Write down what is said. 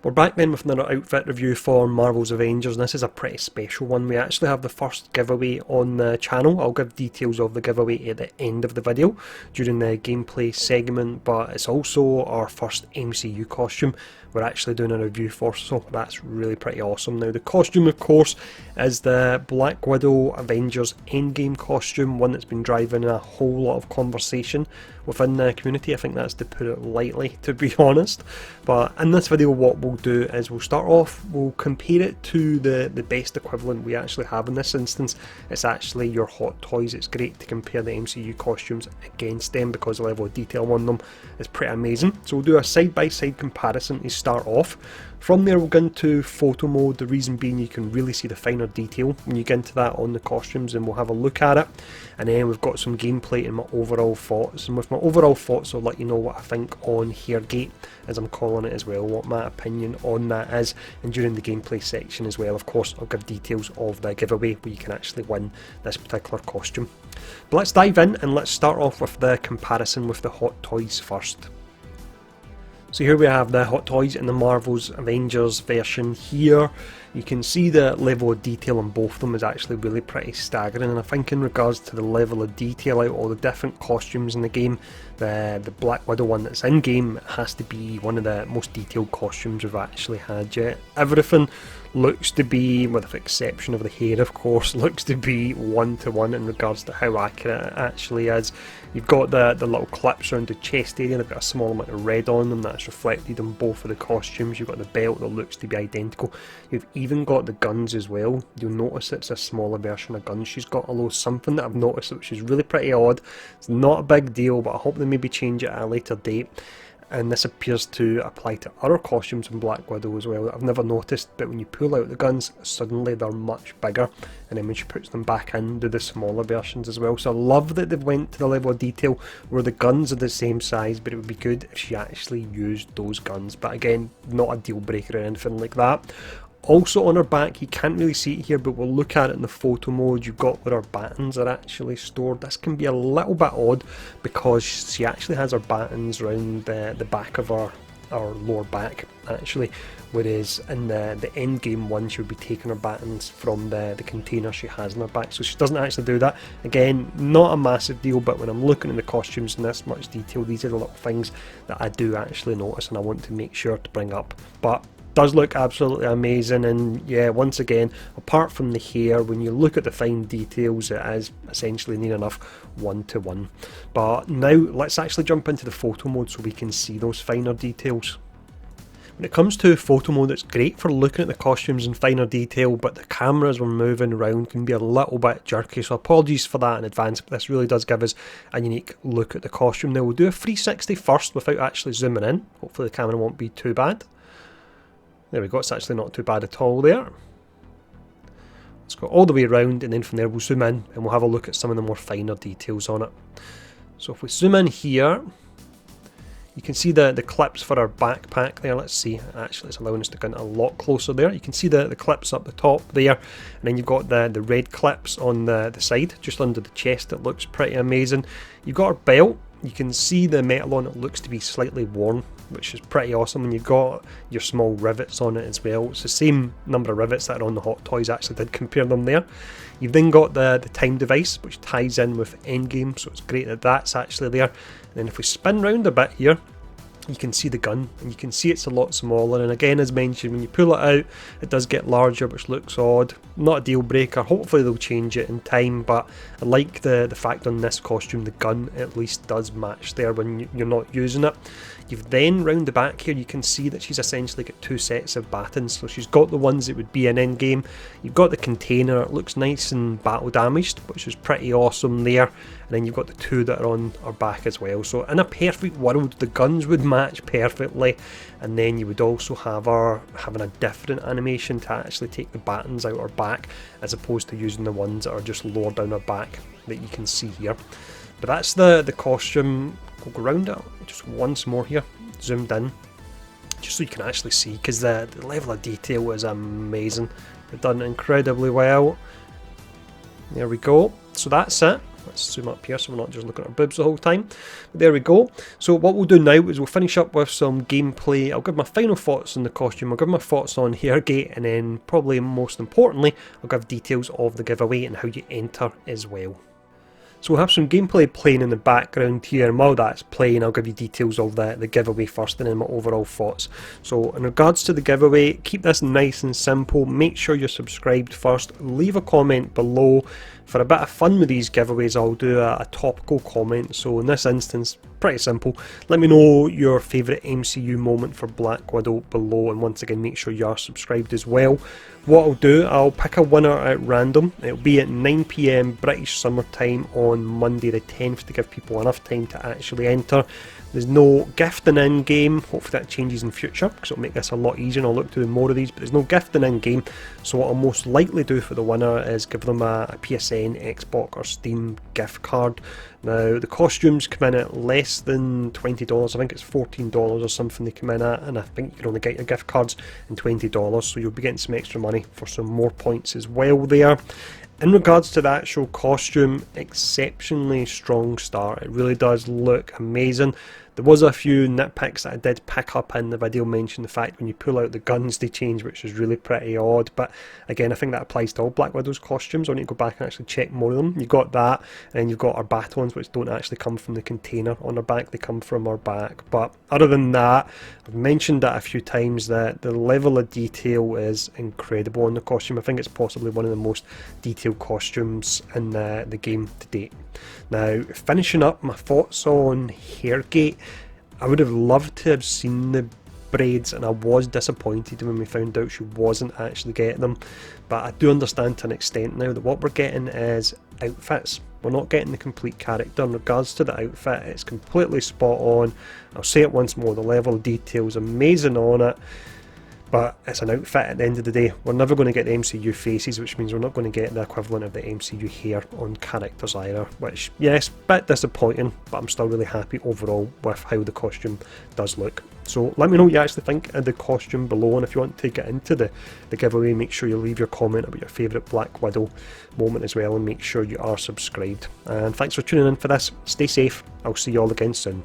We're back then with another outfit review for Marvel's Avengers, and this is a pretty special one. We actually have the first giveaway on the channel. I'll give details of the giveaway at the end of the video during the gameplay segment, but it's also our first MCU costume we're actually doing a review for, so that's really pretty awesome. Now the costume, of course, is the Black Widow Avengers Endgame costume, one that's been driving a whole lot of conversation within the community. I think that's to put it lightly, to be honest. But in this video what we'll do is we'll start off, we'll compare it to the best equivalent we actually have in this instance. It's actually your Hot Toys. It's great to compare the MCU costumes against them because the level of detail on them is pretty amazing. So we'll do a side-by-side comparison to start off. From there we'll go into photo mode, the reason being you can really see the finer detail when you get into that on the costumes, and we'll have a look at it. And then we've got some gameplay and my overall thoughts, and with my overall thoughts I'll let you know what I think on Hairgate, as I'm calling it as well, what my opinion on that is, and during the gameplay section as well, of course, I'll give details of the giveaway where you can actually win this particular costume. But let's dive in and let's start off with the comparison with the Hot Toys first. So here we have the Hot Toys in the Marvel's Avengers version here. You can see the level of detail on both of them is actually really pretty staggering, and I think in regards to the level of detail out of all the different costumes in the game, the Black Widow one that's in game has to be one of the most detailed costumes we've actually had yet. Everything looks to be, with the exception of the hair of course, looks to be one-to-one in regards to how accurate it actually is. You've got the little clips around the chest area, they've got a small amount of red on them that's reflected on both of the costumes. You've got the belt that looks to be identical. You've even got the guns as well. You'll notice it's a smaller version of guns she's got, although something that I've noticed which is really pretty odd. It's not a big deal, but I hope they maybe change it at a later date. And this appears to apply to other costumes in Black Widow as well that I've never noticed, but when you pull out the guns suddenly they're much bigger, and then when she puts them back in, do the smaller versions as well. So I love that they've went to the level of detail where the guns are the same size, but it would be good if she actually used those guns. But again, not a deal breaker or anything like that. Also on her back, you can't really see it here, but we'll look at it in the photo mode. You've got where her buttons are actually stored. This can be a little bit odd because she actually has her buttons around the back of her lower back actually, whereas in the Endgame one she would be taking her buttons from the container she has in her back, so she doesn't actually do that. Again, not a massive deal, but when I'm looking at the costumes in this much detail, these are the little things that I do actually notice and I want to make sure to bring up. But does look absolutely amazing, and yeah, once again, apart from the hair, when you look at the fine details, it is essentially near enough one-to-one. But now let's actually jump into the photo mode so we can see those finer details. When it comes to photo mode, it's great for looking at the costumes in finer detail, but the cameras we're moving around can be a little bit jerky, so apologies for that in advance, but this really does give us a unique look at the costume. Now we'll do a 360 first without actually zooming in. Hopefully the camera won't be too bad. There we go, it's actually not too bad at all there. Let's go all the way around, and then from there we'll zoom in and we'll have a look at some of the more finer details on it. So if we zoom in here, you can see the clips for our backpack there. Let's see, actually it's allowing us to get a lot closer there. You can see the clips up the top there, and then you've got the red clips on the side, just under the chest. It looks pretty amazing. You've got our belt. You can see the metal on it looks to be slightly worn, which is pretty awesome, and you've got your small rivets on it as well. It's the same number of rivets that are on the Hot Toys, actually did compare them there. You've then got the time device, which ties in with Endgame, so it's great that that's actually there. And then if we spin round a bit here, you can see the gun, and you can see it's a lot smaller, and again, as mentioned, when you pull it out it does get larger, which looks odd. Not a deal breaker, hopefully they'll change it in time, but I like the fact on this costume the gun at least does match there when you're not using it. You've then round the back here, you can see that she's essentially got two sets of battens. So she's got the ones that would be in Endgame, you've got the container, it looks nice and battle damaged, which is pretty awesome there, and then you've got the two that are on her back as well. So in a perfect world the guns would match perfectly, and then you would also have her having a different animation to actually take the battens out her back, as opposed to using the ones that are just lower down her back that you can see here. But that's the costume. We'll go around it just once more here, zoomed in, just so you can actually see, because the level of detail is amazing. They've done incredibly well. There we go. So that's it. Let's zoom up here so we're not just looking at our boobs the whole time. But there we go. So what we'll do now is we'll finish up with some gameplay. I'll give my final thoughts on the costume, I'll give my thoughts on Hairgate, and then probably most importantly, I'll give details of the giveaway and how you enter as well. So we'll have some gameplay playing in the background here, and while that's playing I'll give you details of the giveaway first and then my overall thoughts. So in regards to the giveaway, keep this nice and simple, make sure you're subscribed first, leave a comment below. For a bit of fun with these giveaways I'll do a topical comment, so in this instance pretty simple, let me know your favourite MCU moment for Black Widow below, and once again make sure you are subscribed as well. What I'll do, I'll pick a winner at random. It'll be at 9 PM British Summer Time on Monday the 10th to give people enough time to actually enter. There's no gifting in game, hopefully that changes in future because it'll make this a lot easier and I'll look to do more of these, but there's no gifting in game. So what I'll most likely do for the winner is give them a PSN, Xbox or Steam gift card. Now the costumes come in at less than $20, I think it's $14 or something they come in at, and I think you can only get your gift cards in $20, so you'll be getting some extra money for some more points as well there. In regards to the actual costume, exceptionally strong start, it really does look amazing. There was a few nitpicks that I did pick up in the video, mention the fact when you pull out the guns they change, which is really pretty odd, but again I think that applies to all Black Widow's costumes. I need to go back and actually check more of them. You've got that, and then you've got our batons which don't actually come from the container on our back, they come from our back. But other than that, I've mentioned that a few times that the level of detail is incredible on the costume. I think it's possibly one of the most detailed costumes in the game to date. Now, finishing up my thoughts on Hairgate, I would have loved to have seen the braids, and I was disappointed when we found out she wasn't actually getting them, but I do understand to an extent now that what we're getting is outfits. We're not getting the complete character. In regards to the outfit, it's completely spot on. I'll say it once more, the level of detail is amazing on it. But it's an outfit at the end of the day. We're never going to get the MCU faces, which means we're not going to get the equivalent of the MCU hair on characters either, which, yes, bit disappointing, but I'm still really happy overall with how the costume does look. So let me know what you actually think of the costume below, and if you want to get into the giveaway, make sure you leave your comment about your favourite Black Widow moment as well, and make sure you are subscribed. And thanks for tuning in for this. Stay safe. I'll see you all again soon.